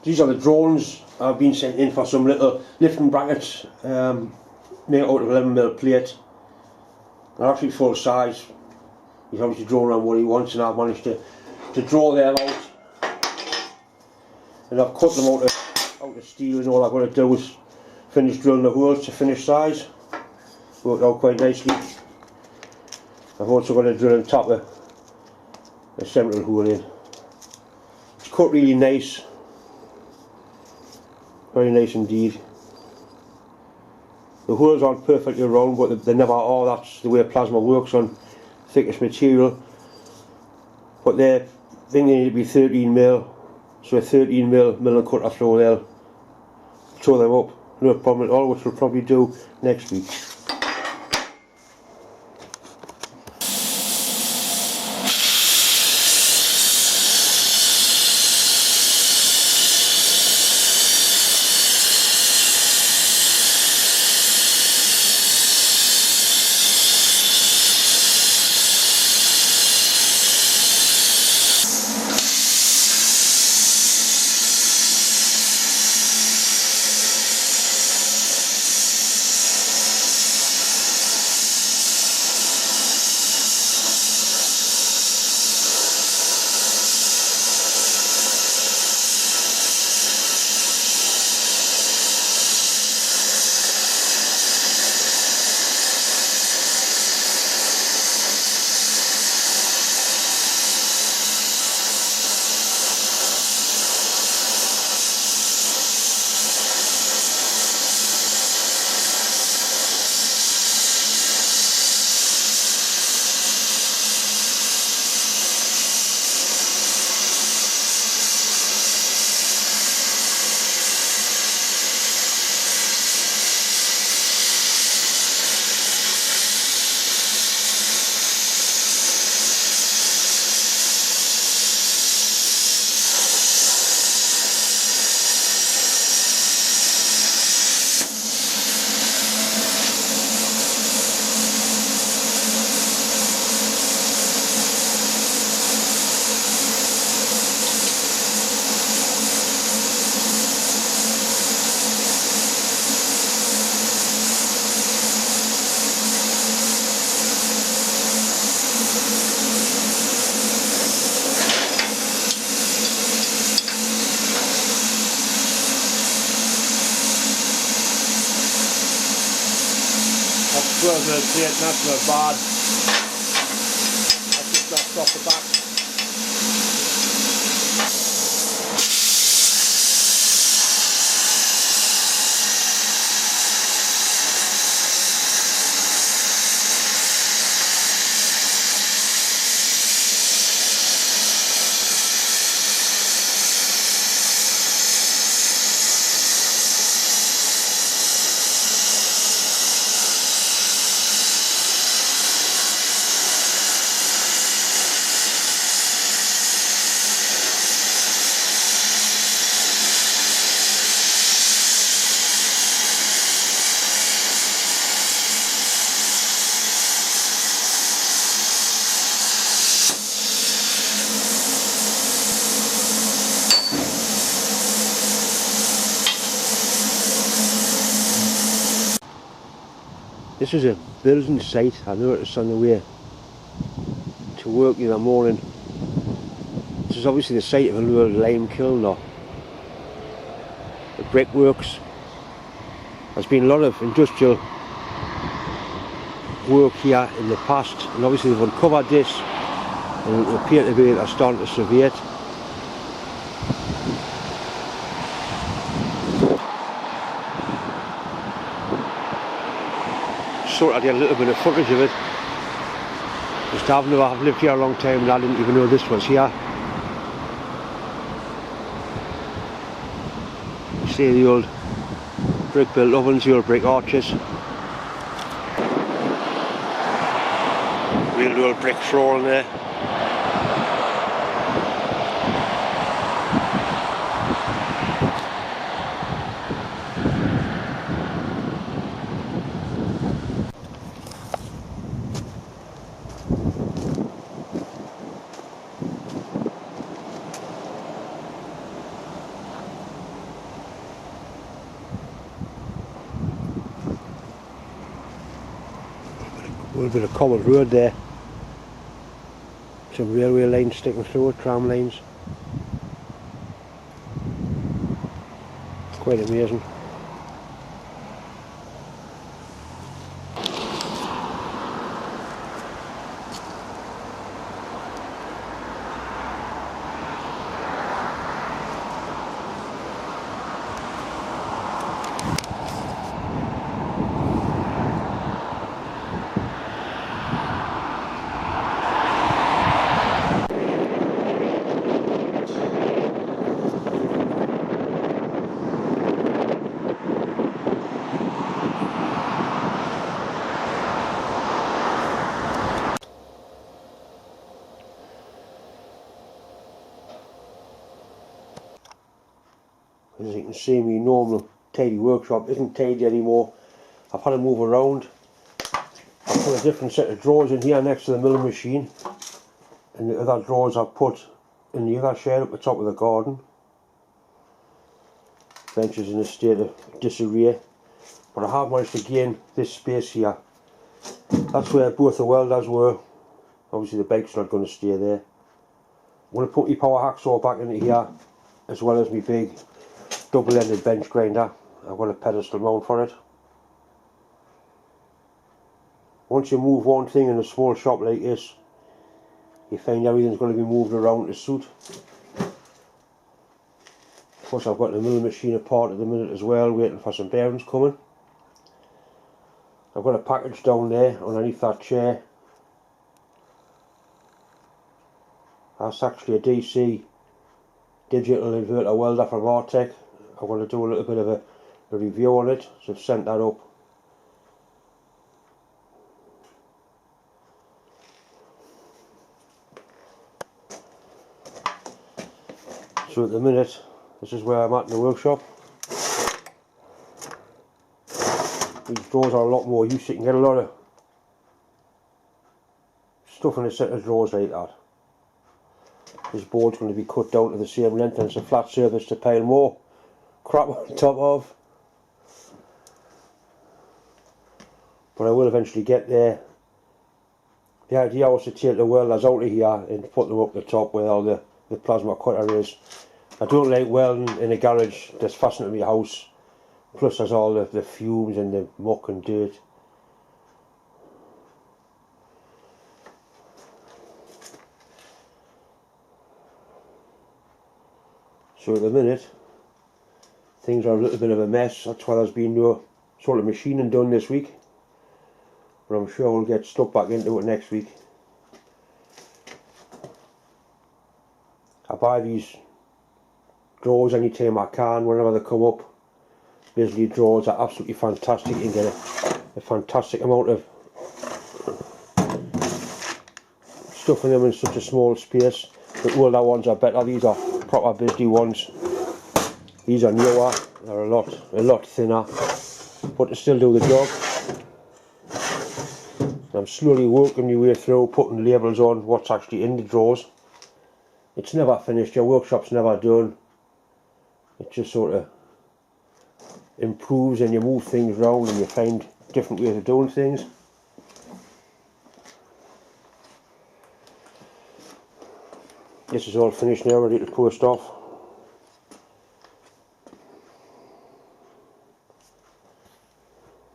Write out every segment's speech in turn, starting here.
These are the drones I've been sent in for some little lifting brackets, made out of 11mm plate. They're actually full size. He's obviously drawn around what he wants, and I've managed to draw them out. And I've cut them out of steel, and all I've got to do is finish drilling the holes to finish size. Worked out quite nicely. I've also got to drill and tap a central hole in. It's cut really nice. Very nice indeed. The holes aren't perfectly round, but they never are. That's the way plasma works on thickest material. But they think they need to be 13mm, so a 13mm milling cutter throw there. Throw them up, no problem at all, which we'll probably do next week. That's not bad. That's just knocked off the back. This is a building site I noticed on the way to work in the morning. This is obviously the site of a little lime kiln or the brickworks. There's been a lot of industrial work here in the past, and obviously they've uncovered this and it appears to be they're starting to survey it. Sort of get a little bit of footage of it. Just I've lived here a long time and I didn't even know this was here. You see the old brick built ovens, the old brick arches. Real old brick floor in there. little bit of common road there. Some railway lines sticking through it, tram lines. Quite amazing. As you can see, my normal tidy workshop isn't tidy anymore. I've had to move around. I've put a different set of drawers in here next to the milling machine, and the other drawers I've put in the other shed up the top of the garden. Bench is in a state of disarray, but I have managed to gain this space here. That's where both the welders were. Obviously the bike's not going to stay there. I'm going to put my power hacksaw back into here, as well as my big double-ended bench grinder. I've got a pedestal mount for it. Once you move one thing in a small shop like this, you find everything's going to be moved around to suit. Plus I've got the milling machine apart at the minute as well, waiting for some bearings coming. I've got a package down there underneath that chair. That's actually a DC digital inverter welder from Artec. I'm going to do a little bit of a review on it, so I've sent that up. So at the minute, this is where I'm at in the workshop. These drawers are a lot more use. You can get a lot of stuff in a set of drawers like that. This board's going to be cut down to the same length, and it's a flat surface to pile more crap on top of. But I will eventually get there. The idea was to take the welders out of here and put them up the top where all the plasma cutter is. I don't like welding in a garage that's fastened to my house. Plus there's all the fumes and the muck and dirt. So at the minute, things are a little bit of a mess. That's why there's been no sort of machining done this week. But I'm sure we'll get stuck back into it next week. I buy these drawers anytime I can, whenever they come up. Basically drawers are absolutely fantastic. You can get a fantastic amount of stuff in them in such a small space. The older ones are better. These are proper busy ones. These are newer. They're a lot thinner, but they still do the job. I'm slowly working my way through, putting labels on what's actually in the drawers. It's never finished. Your workshop's never done. It just sort of improves, and you move things around and you find different ways of doing things. This is all finished now, ready to post off.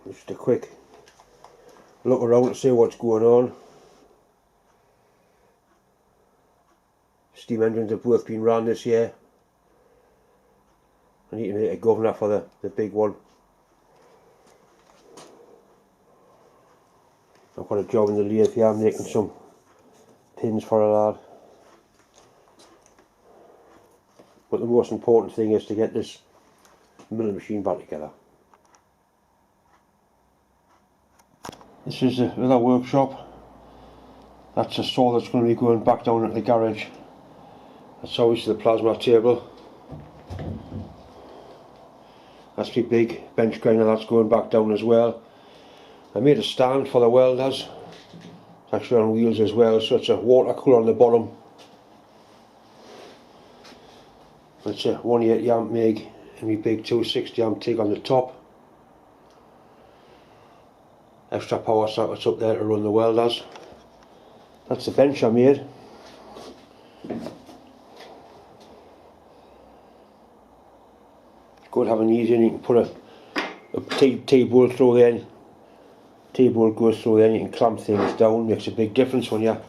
Just a quick look around to see what's going on. Steam engines have both been run this year. I need to make a governor for the big one. I've got a job in the lathe here, I'm making some pins for a lad. But the most important thing is to get this milling machine back together. This is the other workshop. That's a saw that's going to be going back down into the garage. That's obviously the plasma table. That's my big bench grinder that's going back down as well. I made a stand for the welders. It's actually on wheels as well, so it's a water cooler on the bottom. It's a 180 amp MIG and my big 260 amp TIG on the top. extra power sockets up there to run the welders. That's the bench I made. It's good having these in. You can put a T-bolt through there. T-bolt goes through there and you can clamp things down. Makes a big difference when you're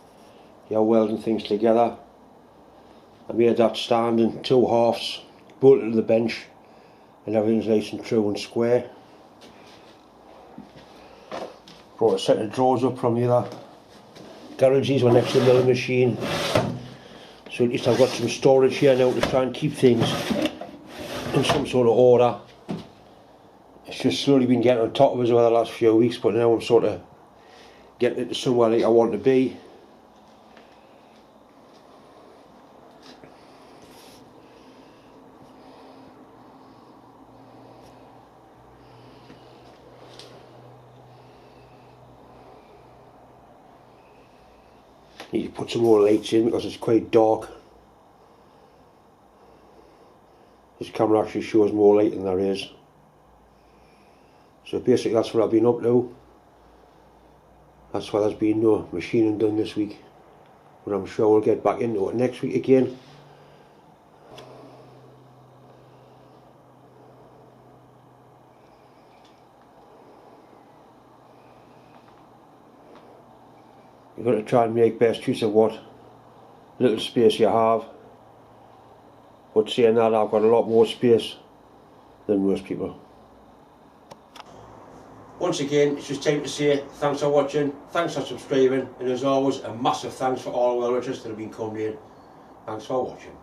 welding things together. I made that stand in 2 halves, bolted to the bench, and everything's nice and true and square. Brought a set of drawers up from the other garage. These were next to the milling machine, so at least I've got some storage here now to try and keep things in some sort of order. It's just slowly been getting on top of us over the last few weeks, but now I'm sort of getting into somewhere like I want to be. Need to put some more lights in because it's quite dark. This camera actually shows more light than there is. So basically that's what I've been up to. That's why there's been no machining done this week. But I'm sure we'll get back into it next week again. You've got to try and make best use of what little space you have. But saying that, I've got a lot more space than most people. Once again, it's just time to say thanks for watching, thanks for subscribing, and as always, a massive thanks for all the well wishes that have been coming in. Thanks for watching.